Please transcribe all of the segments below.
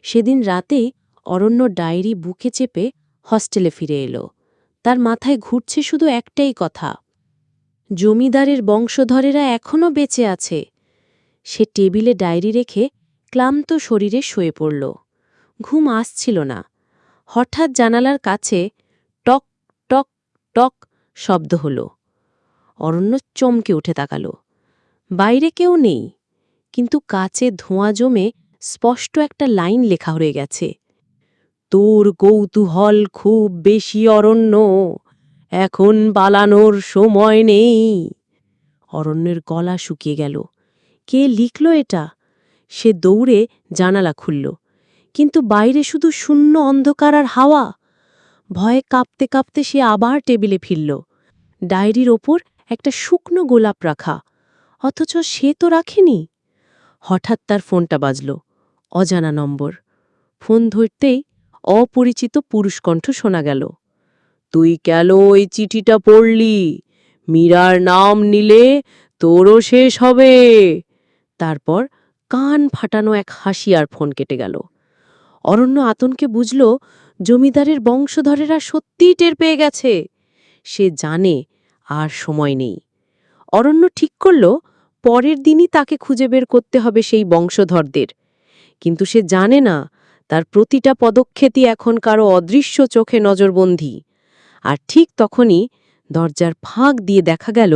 সেদিন রাতে অরণ্য ডায়েরি বুকে চেপে হস্টেলে ফিরে এলো। তার মাথায় ঘুরছে শুধু একটাই কথা, জমিদারের বংশধরেরা এখনও বেঁচে আছে। সে টেবিলে ডায়েরি রেখে ক্লান্ত শরীরে শুয়ে পড়ল। ঘুম আসছিল না। হঠাৎ জানালার কাছে টক টক টক শব্দ হল। অরণ্য চমকে উঠে তাকাল। বাইরে কেউ নেই, কিন্তু কাচে ধোঁয়া জমে স্পষ্ট একটা লাইন লেখা হয়ে গেছে, তোর কৌতূহল খুব বেশি অরণ্য, এখন পালানোর সময় নেই। অরণ্যের গলা শুকিয়ে গেল। কে লিখল এটা? সে দৌড়ে জানালা খুলল, কিন্তু বাইরে শুধু শূন্য অন্ধকার আর হাওয়া। ভয়ে কাঁপতে কাঁপতে সে আবার টেবিলে ফিরল। ডায়েরির ওপর একটা শুকনো গোলাপ রাখা, অথচ সে তো রাখেনি। হঠাৎ তার ফোনটা বাজল। অজানা নম্বর। ফোন ধরতেই অপরিচিত পুরুষকণ্ঠ শোনা গেল। তুই কেন ওই চিঠিটা পড়লি? মীরার নাম নিলে তোরও শেষ হবে। তারপর কান ফাটানো এক হাসি, আর ফোন কেটে গেল। অরণ্য আতঙ্কে বুঝল, জমিদারের বংশধরেরা সত্যিই টের পেয়ে গেছে। সে জানে আর সময় নেই। অরণ্য ঠিক করল, পরের দিনই তাকে খুঁজে বের করতে হবে সেই বংশধরদের। কিন্তু সে জানে না, তার প্রতিটা পদক্ষেপই এখন কারো অদৃশ্য চোখে নজরবন্দী। আর ঠিক তখনই দরজার ফাঁক দিয়ে দেখা গেল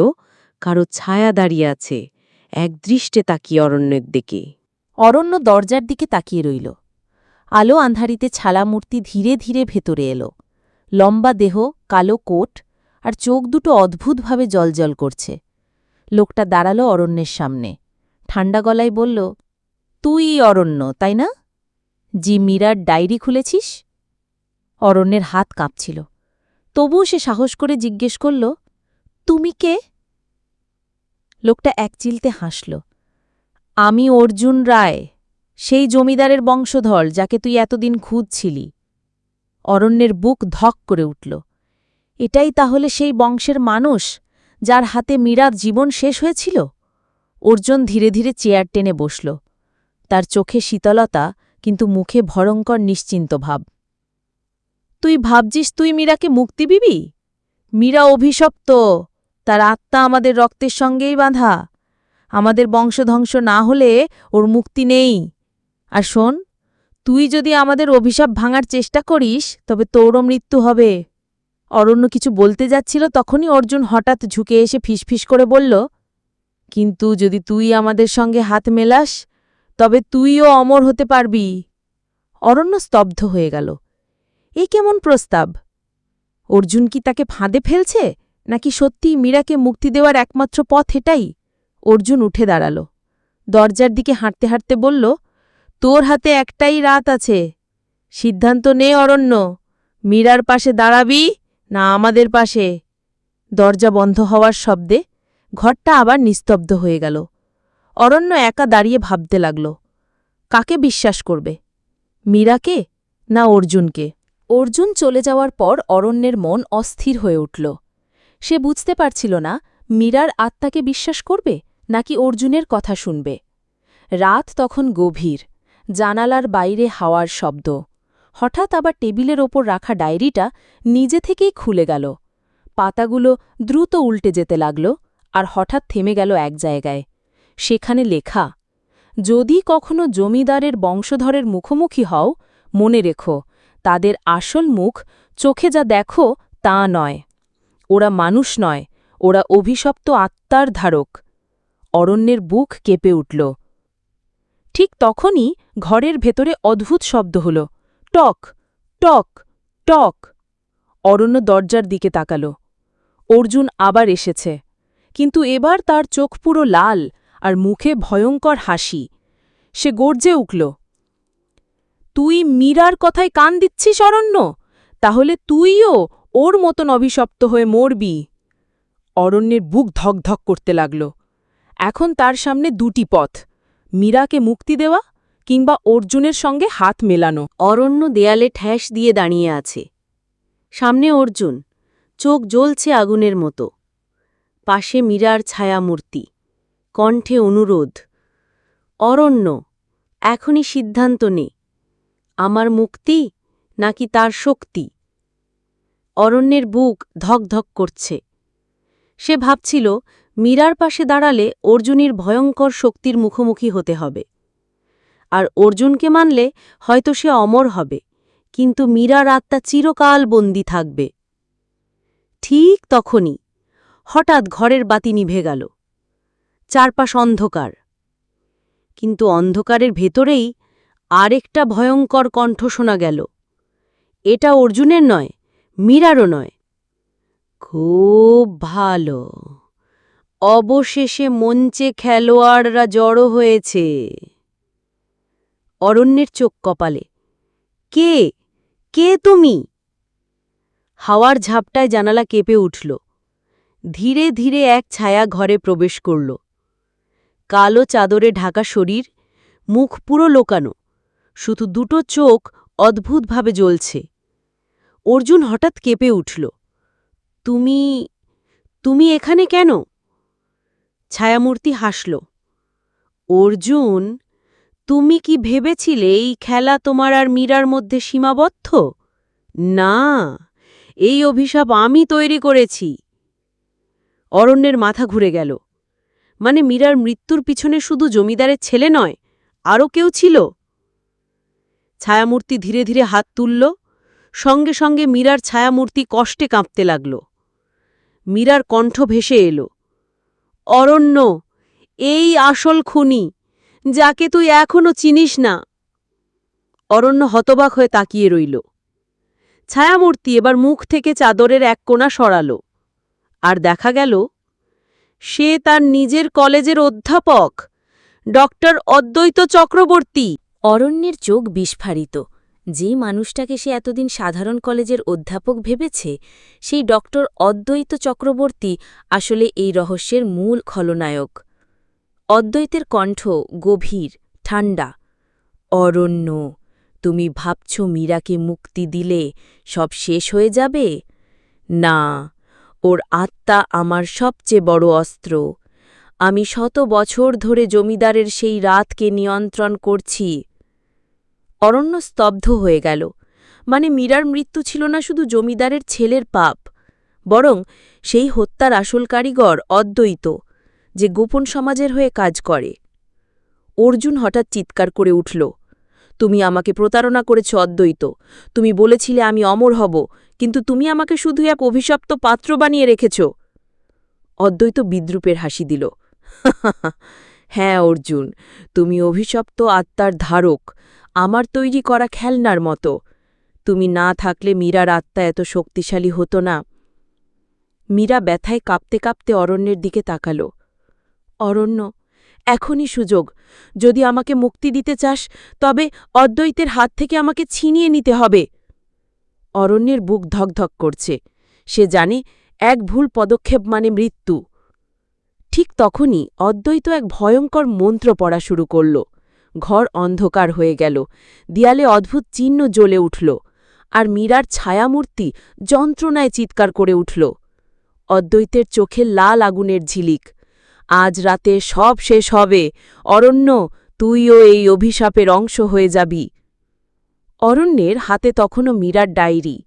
কারো ছায়া দাঁড়িয়ে আছে, একদৃষ্টে তাকিয়ে অরণ্যের দিকে। অরণ্য দরজার দিকে তাকিয়ে রইল। আলো আন্ধারিতে ছালামূর্তি ধীরে ধীরে ভেতরে এলো। লম্বা দেহ, কালো কোট, আর চোখ দুটো অদ্ভুতভাবে জলজল করছে। লোকটা দাঁড়ালো অরণ্যের সামনে, ঠান্ডা গলায় বলল, তুই অরণ্য, তাই না? জি, মীরার ডায়েরি খুলেছিস? অরণ্যের হাত কাঁপছিল। তবুও সে সাহস করে জিজ্ঞেস করল, তুমি কে? লোকটা একচিলতে হাসল। আমি অর্জুন রায়, সেই জমিদারের বংশধর যাকে তুই এতদিন খুঁজছিলি। অরণ্যের বুক ধক করে উঠল। এটাই তাহলে সেই বংশের মানুষ যার হাতে মীরার জীবন শেষ হয়েছিল? অর্জুন ধীরে ধীরে চেয়ার টেনে বসল। তার চোখে শীতলতা, কিন্তু মুখে ভয়ঙ্কর নিশ্চিন্ত ভাব। তুই ভাবছিস তুই মীরাকে মুক্তি দিবি? মীরা অভিশপ্ত, তার আত্মা আমাদের রক্তের সঙ্গেই বাঁধা। আমাদের বংশধ্বংস না হলে ওর মুক্তি নেই। আর শোন, তুই যদি আমাদের অভিশাপ ভাঙার চেষ্টা করিস তবে তোরও মৃত্যু হবে। অরণ্য কিছু বলতে যাচ্ছিল, তখনই অর্জুন হঠাৎ ঝুঁকে এসে ফিসফিস করে বলল, কিন্তু যদি তুই আমাদের সঙ্গে হাত মেলাস তবে তুইও অমর হতে পারবি। অরণ্য স্তব্ধ হয়ে গেল। এই কেমন প্রস্তাব? অর্জুন কি তাকে ফাঁদে ফেলছে, নাকি সত্যিই মীরাকে মুক্তি দেওয়ার একমাত্র পথ এটাই? অর্জুন উঠে দাঁড়াল। দরজার দিকে হাঁটতে হাঁটতে বলল, তোর হাতে একটাই রাত আছে। সিদ্ধান্ত নে অরণ্য, মীরার পাশে দাঁড়াবি না আমাদের পাশে? দরজা বন্ধ হওয়ার শব্দে ঘরটা আবার নিস্তব্ধ হয়ে গেল। অরণ্য একা দাঁড়িয়ে ভাবতে লাগল, কাকে বিশ্বাস করবে, মীরাকে না অর্জুনকে? অর্জুন চলে যাওয়ার পর অরণ্যের মন অস্থির হয়ে উঠল। সে বুঝতে পারছিল না মীরার আত্মাকে বিশ্বাস করবে নাকি অর্জুনের কথা শুনবে। রাত তখন গভীর, জানালার বাইরে হাওয়ার শব্দ। হঠাৎ আবার টেবিলের ওপর রাখা ডায়েরিটা নিজে থেকেই খুলে গেল। পাতাগুলো দ্রুত উল্টে যেতে লাগল, আর হঠাৎ থেমে গেল এক জায়গায়। সেখানে লেখা, যদি কখনো জমিদারের বংশধরের মুখোমুখি হও, মনে রেখো, তাদের আসল মুখ চোখে যা দেখো তা নয়। ওরা মানুষ নয়, ওরা অভিশপ্ত আত্মার ধারক। অরণ্যের বুক কেঁপে উঠল। ঠিক তখনই ঘরের ভেতরে অদ্ভুত শব্দ হল, টক টক টক। অরণ্য দরজার দিকে তাকাল। অর্জুন আবার এসেছে, কিন্তু এবার তার চোখ পুরো লাল, আর মুখে ভয়ঙ্কর হাসি। সে গর্জে উঠল, তুই মীরার কথায় কান দিচ্ছিস অরণ্য? তাহলে তুইও ওর মতন অভিশপ্ত হয়ে মরবি। অরণ্যের বুক ধকধক করতে লাগল। এখন তার সামনে দুটি পথ, মীরাকে মুক্তি দেওয়া কিংবা অর্জুনের সঙ্গে হাত মেলানো। অরণ্য দেয়ালে ঠ্যাস দিয়ে দাঁড়িয়ে আছে। সামনে অর্জুন, চোখ জ্বলছে আগুনের মতো। পাশে মীরার ছায়ামূর্তি, কণ্ঠে অনুরোধ, অরণ্য, এখনই সিদ্ধান্ত নে। আমার মুক্তি নাকি তার শক্তি? অরণ্যের বুক ধকধক করছে। সে ভাবছিল মীরার পাশে দাঁড়ালে অর্জুনের ভয়ঙ্কর শক্তির মুখোমুখি হতে হবে। আর অর্জুনকে মানলে হয়তো সে অমর হবে, কিন্তু মীরার আত্মা চিরকাল বন্দী থাকবে। ঠিক তখনই হঠাৎ ঘরের বাতি নিভে গেল। চারপাশ অন্ধকার, কিন্তু অন্ধকারের ভেতরেই আরেকটা ভয়ঙ্কর কণ্ঠ শোনা গেল। এটা অর্জুনের নয়, মীরারও নয়। খুব ভালো, অবশেষে মঞ্চে খেলোয়াড়রা জড়ো হয়েছে। অরণ্যের চোখ কপালে। কে কে তুমি? হাওয়ার ঝাপটায় জানালা কেঁপে উঠল। ধীরে ধীরে এক ছায়া ঘরে প্রবেশ করল। কালো চাদরে ঢাকা শরীর, মুখ পুরো লোকানো, শুধু দুটো চোখ অদ্ভুতভাবে জ্বলছে। অর্জুন হঠাৎ কেঁপে উঠল। তুমি তুমি এখানে কেন? ছায়ামূর্তি হাসল। অর্জুন, তুমি কি ভেবেছিলে এই খেলা তোমার আর মীরার মধ্যে সীমাবদ্ধ? না, এই অভিশাপ আমি তৈরি করেছি। অরণ্যের মাথা ঘুরে গেল। মানে মীরার মৃত্যুর পিছনে শুধু জমিদারের ছেলে নয়, আরও কেউ ছিল? ছায়ামূর্তি ধীরে ধীরে হাত তুলল। সঙ্গে সঙ্গে মীরার ছায়ামূর্তি কষ্টে কাঁপতে লাগল। মীরার কণ্ঠ ভেসে এল, অরণ্য, এই আসল খুনি, যাকে তুই এখনো চিনিস না। অরণ্য হতবাক হয়ে তাকিয়ে রইল। ছায়ামূর্তি এবার মুখ থেকে চাদরের এক কোণা সরাল। আর দেখা গেল সে তার নিজের কলেজের অধ্যাপক, ডক্টর অদ্বৈত চক্রবর্তী। অরণ্যের চোখ বিস্ফারিত। যে মানুষটাকে সে এতদিন সাধারণ কলেজের অধ্যাপক ভেবেছে, সেই ডক্টর অদ্বৈত চক্রবর্তী আসলে এই রহস্যের মূল খলনায়ক। অদ্বৈতের কণ্ঠ গভীর, ঠান্ডা। অরণ্য, তুমি ভাবছ মীরাকে মুক্তি দিলে সব শেষ হয়ে যাবে? না, ওর আত্মা আমার সবচেয়ে বড় অস্ত্র। আমি 100 বছর ধরে জমিদারের সেই রাতকে নিয়ন্ত্রণ করছি। অরণ্য স্তব্ধ হয়ে গেল। মানে মীরার মৃত্যু ছিল না শুধু জমিদারের ছেলের পাপ, বরং সেই হত্যার আসল কারিগর অদ্বৈত, যে গোপন সমাজের হয়ে কাজ করে। অর্জুন হঠাৎ চিৎকার করে উঠল, তুমি আমাকে প্রতারণা করেছ অদ্বৈত। তুমি বলেছিলে আমি অমর হব, কিন্তু তুমি আমাকে শুধু এক অভিশপ্ত পাত্র বানিয়ে রেখেছ। অদ্বৈত বিদ্রূপের হাসি দিল। হ্যাঁ অর্জুন, তুমি অভিশপ্ত আত্মার ধারক, আমার তৈরি করা খেলনার মতো। তুমি না থাকলে মীরার আত্মা এত শক্তিশালী হতো না। মীরা ব্যথায় কাঁপতে কাঁপতে অরণ্যের দিকে তাকাল। অরণ্য, এখনই সুযোগ। যদি আমাকে মুক্তি দিতে চাস, তবে অদ্বৈতের হাত থেকে আমাকে ছিনিয়ে নিতে হবে। অরণ্যের বুক ধকধক করছে। সে জানে এক ভুল পদক্ষেপ মানে মৃত্যু। ঠিক তখনই অদ্বৈত এক ভয়ঙ্কর মন্ত্র পড়া শুরু করল। ঘর অন্ধকার হয়ে গেল, দেয়ালে অদ্ভুত চিহ্ন জ্বলে উঠল, আর মীরার ছায়ামূর্তি যন্ত্রণায় চিৎকার করে উঠল। অদ্বৈতের চোখে লাল আগুনের ঝিলিক। আজ রাতে সব শেষ হবে। অরণ্য, তুইও এই অভিশাপের অংশ হয়ে যাবি। অরণ্যের হাতে তখনও মীরার ডায়েরি।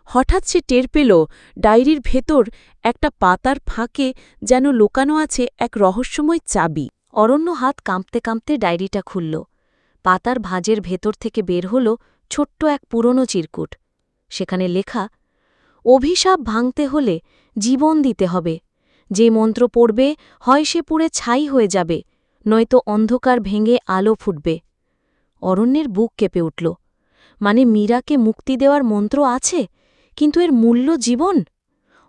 হঠাৎ সে টের পেল ডায়েরির ভেতর একটা পাতার ফাঁকে যেন লুকানো আছে এক রহস্যময় চাবি। অরণ্য হাত কাঁপতে কাঁপতে ডায়েরিটা খুলল। পাতার ভাঁজের ভেতর থেকে বের হল ছোট্ট এক পুরনো চিরকুট। সেখানে লেখা, অভিশাপ ভাঙতে হলে জীবন দিতে হবে। যে মন্ত্র পড়বে হয় সে পুড়ে ছাই হয়ে যাবে, নয়তো অন্ধকার ভেঙে আলো ফুটবে। অরণ্যের বুক কেঁপে উঠল। মানে মীরাকে মুক্তি দেওয়ার মন্ত্র আছে, কিন্তু এর মূল্য জীবন।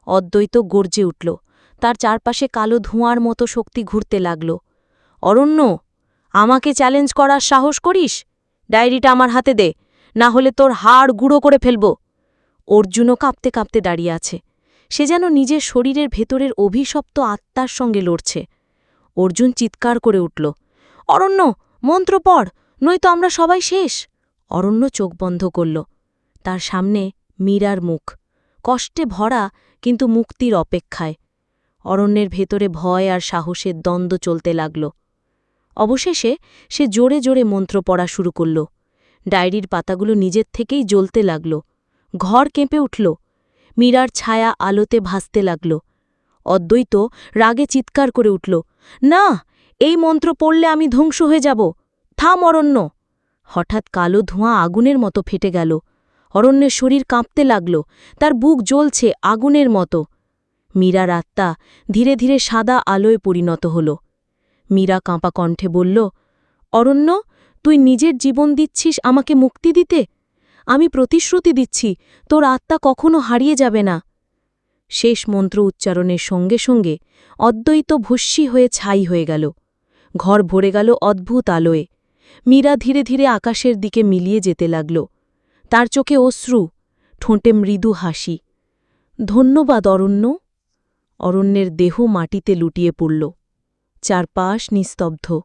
অদ্বৈত গর্জে উঠল। তার চারপাশে কালো ধোঁয়ার মতো শক্তি ঘুরতে লাগল। অরণ্য, আমাকে চ্যালেঞ্জ করার সাহস করিস? ডায়েরিটা আমার হাতে দে, না হলে তোর হাড় গুঁড়ো করে ফেলব। অর্জুনও কাঁপতে কাঁপতে দাঁড়িয়ে আছে। সে যেন নিজের শরীরের ভেতরের অভিশপ্ত আত্মার সঙ্গে লড়ছে। অর্জুন চিৎকার করে উঠল, অরণ্য, মন্ত্র পড়, নয়তো আমরা সবাই শেষ। অরণ্য চোখ বন্ধ করল। তার সামনে মীরার মুখ, কষ্টে ভরা কিন্তু মুক্তির অপেক্ষায়। অরণ্যের ভেতরে ভয় আর সাহসের দ্বন্দ্ব চলতে লাগল। অবশেষে সে জোরে জোরে মন্ত্র পড়া শুরু করল। ডায়েরির পাতাগুলো নিজের থেকেই জ্বলতে লাগল। ঘর কেঁপে উঠল। মীরার ছায়া আলোতে ভাসতে লাগল। অদ্বৈত রাগে চিৎকার করে উঠল, না, এই মন্ত্র পড়লে আমি ধ্বংস হয়ে যাব। থাম অরণ্য। হঠাৎ কালো ধোঁয়া আগুনের মতো ফেটে গেল। অরণ্যের শরীর কাঁপতে লাগল, তার বুক জ্বলছে আগুনের মতো। মীরার আত্মা ধীরে ধীরে সাদা আলোয় পরিণত হল। মীরা কাঁপা কণ্ঠে বলল, অরণ্য, তুই নিজের জীবন দিচ্ছিস আমাকে মুক্তি দিতে? আমি প্রতিশ্রুতি দিচ্ছি, তোর আত্মা কখনো হারিয়ে যাবে না। শেষ মন্ত্র উচ্চারণের সঙ্গে সঙ্গে অদ্বৈত ভস্মী হয়ে ছাই হয়ে গেল। ঘর ভরে গেল অদ্ভুত আলোয়। মীরা ধীরে ধীরে আকাশের দিকে মিলিয়ে যেতে লাগল। তার চোখে অশ্রু, ঠোঁটে মৃদু হাসি। ধন্যবাদ অরণ্য। অরণ্যের দেহ মাটিতে লুটিয়ে পড়ল। চারপাশ নিস্তব্ধ।